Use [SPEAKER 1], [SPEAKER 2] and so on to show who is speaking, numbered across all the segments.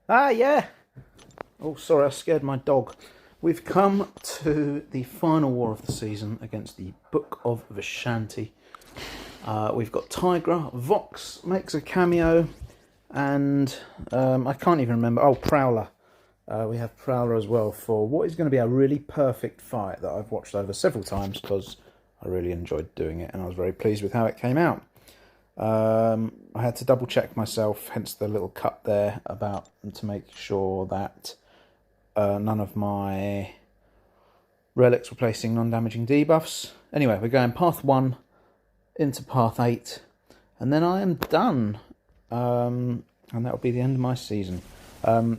[SPEAKER 1] Ah, yeah. Oh, sorry, I scared my dog. We've come to the final war of the season against the Book of Vishanti. We've got Tigra. Vox makes a cameo, and I can't even remember. Oh, Prowler. We have Prowler as well for what is going to be a really perfect fight that I've watched over several times because I really enjoyed doing it and I was very pleased with how it came out. I had to double check myself, hence the little cut there about to make sure that none of my relics were placing non-damaging debuffs. Anyway, we're going path 1 into path 8, and then I am done. And that'll be the end of my season.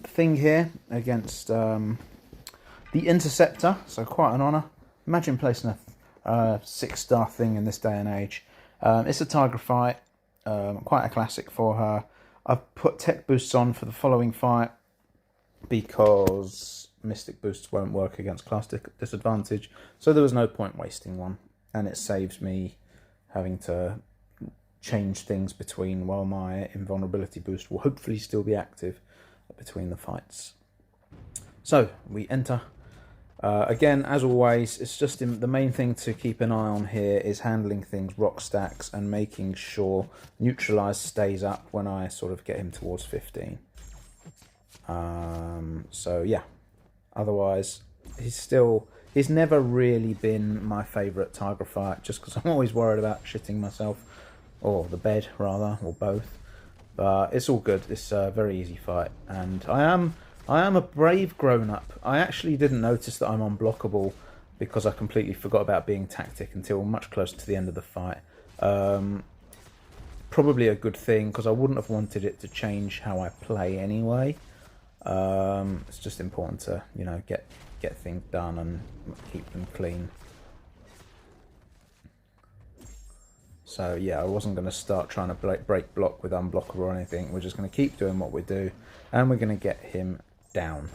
[SPEAKER 1] Thing here against the Interceptor, so quite an honour. Imagine placing a 6-star thing in this day and age. It's a Tigra fight, quite a classic for her. I've put tech boosts on for the following fight because Mystic boosts won't work against class disadvantage, so there was no point wasting one, and it saves me having to change things between while my invulnerability boost will hopefully still be active between the fights. So we enter. Again, as always, it's just the main thing to keep an eye on here is handling things rock stacks and making sure neutralize stays up when I sort of get him towards 15. So yeah, otherwise he's never really been my favourite Tigra fight just because I'm always worried about shitting myself, or the bed rather, or both. But it's all good. It's a very easy fight, and I am a brave grown-up. I actually didn't notice that I'm unblockable because I completely forgot about being tactic until much closer to the end of the fight. Probably a good thing because I wouldn't have wanted it to change how I play anyway. It's just important to, you know, get things done and keep them clean. So yeah, I wasn't going to start trying to break block with unblockable or anything. We're just going to keep doing what we do, and we're going to get him down.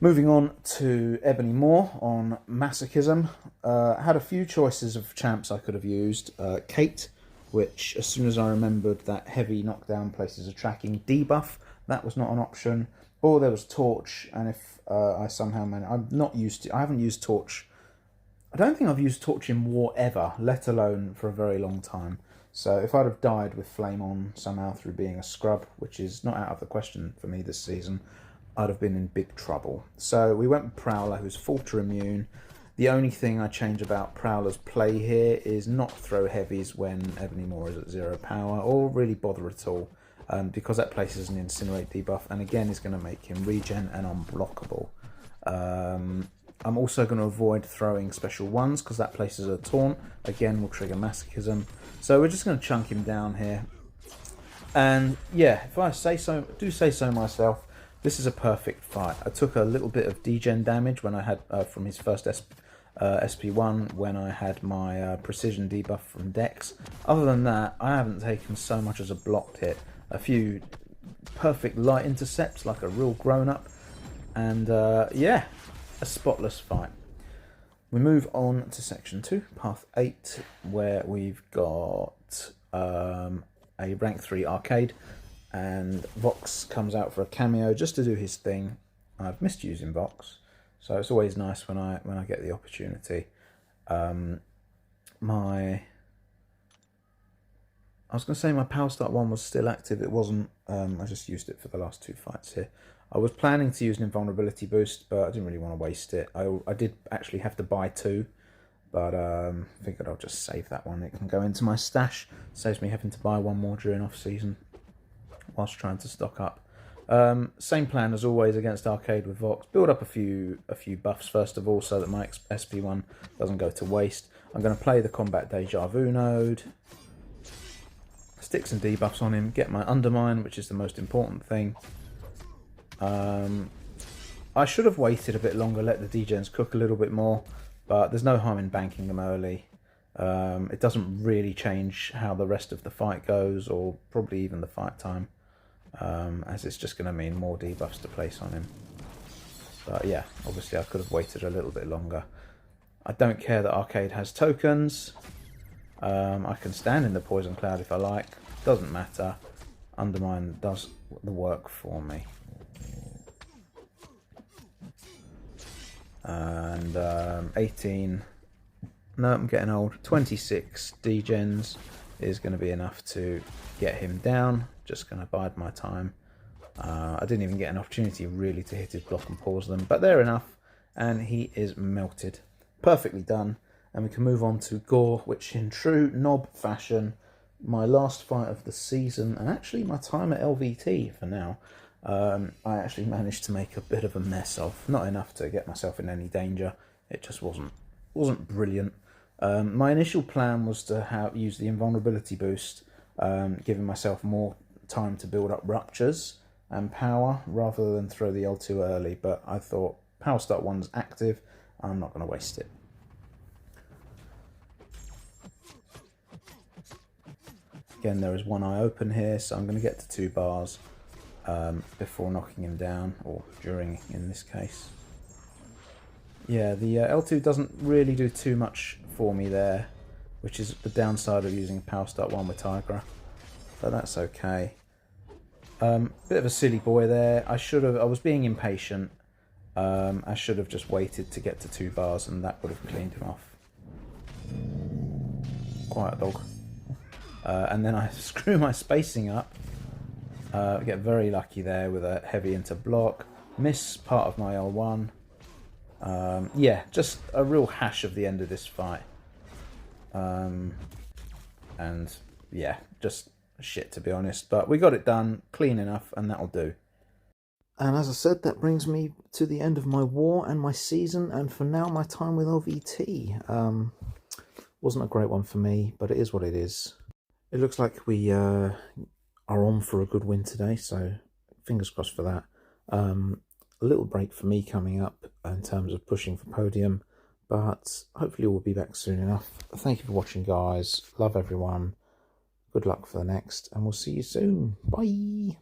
[SPEAKER 1] Moving on to Ebony Moore on Masochism. I had a few choices of champs I could have used. Kate, which as soon as I remembered that heavy knockdown places a tracking debuff, that was not an option. Or there was Torch, and if I somehow managed... I haven't used Torch. I don't think I've used Torch in War ever, let alone for a very long time. So if I'd have died with Flame on somehow through being a scrub, which is not out of the question for me this season, I'd have been in big trouble. So we went with Prowler, who's Falter immune. The only thing I change about Prowler's play here is not throw heavies when Ebony Moore is at 0 power, or really bother at all, because that places an Incinerate debuff, and again is going to make him regen and unblockable. I'm also going to avoid throwing special ones because that places a taunt. Again, will trigger Masochism. So we're just going to chunk him down here. And yeah, if I do say so myself, this is a perfect fight. I took a little bit of degen damage when I had from his first SP1 when I had my precision debuff from Dex. Other than that, I haven't taken so much as a blocked hit. A few perfect light intercepts like a real grown-up. And yeah, a spotless fight. We move on to section 2, path 8, where we've got a rank 3 arcade, and Vox comes out for a cameo just to do his thing. I've missed using Vox, so it's always nice when I get the opportunity. I was going to say my Power Start 1 was still active. It wasn't. I just used it for the last 2 fights here. I was planning to use an invulnerability boost, but I didn't really want to waste it. I did actually have to buy 2, but figured I'll just save that one. It can go into my stash. Saves me having to buy 1 more during off-season whilst trying to stock up. Same plan as always against Arcade with Vox. Build up a few buffs first of all so that my SP1 doesn't go to waste. I'm going to play the Combat Deja Vu node. Stick some debuffs on him. Get my Undermine, which is the most important thing. I should have waited a bit longer, let the degens cook a little bit more, but there's no harm in banking them early. It doesn't really change how the rest of the fight goes, or probably even the fight time, as it's just going to mean more debuffs to place on him. But yeah, obviously I could have waited a little bit longer. I don't care that Arcade has tokens. I can stand in the Poison Cloud if I like, doesn't matter. Undermine does the work for me. and 18. No, I'm getting old. 26 degens is going to be enough to get him down. Just going to bide my time. I didn't even get an opportunity really to hit his block and pause them, but they're enough, and he is melted. Perfectly done. And we can move on to Gorr, which in true Knob fashion, my last fight of the season, and actually my time at LVT for now, I actually managed to make a bit of a mess of. Not enough to get myself in any danger. It just wasn't brilliant. My initial plan was to use the invulnerability boost, giving myself more time to build up ruptures and power rather than throw the L2 early, but I thought Power Start 1's active, I'm not going to waste it. Again, there is one eye open here, so I'm going to get to 2 bars before knocking him down, or during in this case. Yeah, the L2 doesn't really do too much for me there, which is the downside of using Power Start 1 with Tigra, but that's okay. Bit of a silly boy there. I was being impatient. I should have just waited to get to 2 bars, and that would have cleaned him off. Quiet dog. And then I screw my spacing up. Get very lucky there with a heavy into block. Miss part of my L1. Yeah, just a real hash of the end of this fight. And yeah, just shit to be honest, but we got it done clean enough, and that'll do. And as I said, that brings me to the end of my war and my season, and for now my time with LVT. Wasn't a great one for me, but it is what it is. It looks like we are on for a good win today, so fingers crossed for that. A little break for me coming up in terms of pushing for podium, but hopefully we'll be back soon enough. Thank you for watching, guys. Love everyone. Good luck for the next, and we'll see you soon. Bye.